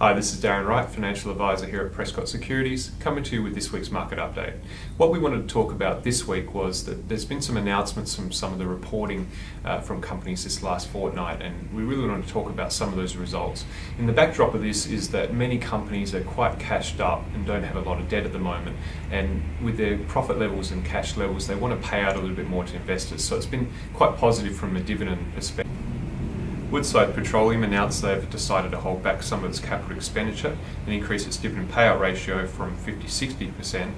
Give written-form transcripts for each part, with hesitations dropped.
Hi, this is Darren Wright, Financial Advisor here at Prescott Securities, coming to you with this week's market update. What we wanted to talk about this week was that there's been some announcements from some of the reporting from companies this last fortnight, and we really want to talk about some of those results. In the backdrop of this is that many companies are quite cashed up and don't have a lot of debt at the moment, and with their profit levels and cash levels, they want to pay out a little bit more to investors. So it's been quite positive from a dividend perspective. Woodside Petroleum announced they've decided to hold back some of its capital expenditure and increase its dividend payout ratio from 50-60%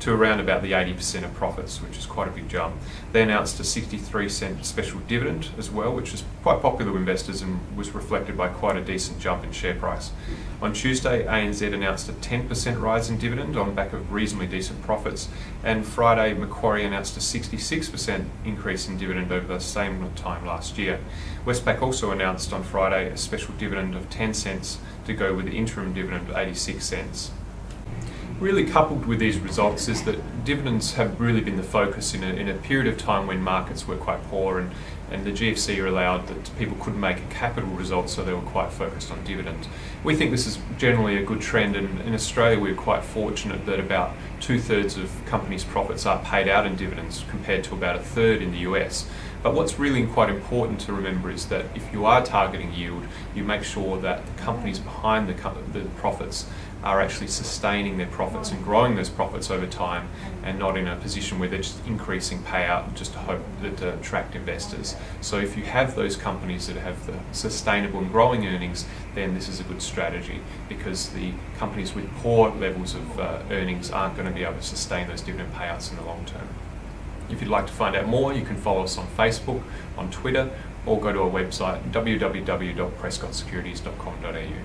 to around about the 80% of profits, which is quite a big jump. They announced a 63-cent special dividend as well, which is quite popular with investors and was reflected by quite a decent jump in share price. On Tuesday, ANZ announced a 10% rise in dividend on the back of reasonably decent profits, and Friday, Macquarie announced a 66% increase in dividend over the same time last year. Westpac also announced on Friday a special dividend of 10 cents to go with the interim dividend of 86 cents. Really coupled with these results is that dividends have really been the focus in a period of time when markets were quite poor and the GFC allowed that people couldn't make a capital result, so they were quite focused on dividends. We think this is generally a good trend, and in Australia we're quite fortunate that about 2/3 of companies' profits are paid out in dividends compared to about 1/3 in the US. But what's really quite important to remember is that if you are targeting yield, you make sure that the companies behind the profits are actually sustaining their profits and growing those profits over time, and not in a position where they're just increasing payout just to hope that to attract investors. So if you have those companies that have the sustainable and growing earnings, then this is a good strategy, because the companies with poor levels of earnings aren't going to be able to sustain those dividend payouts in the long term. If you'd like to find out more, you can follow us on Facebook, on Twitter, or go to our website www.prescottsecurities.com.au.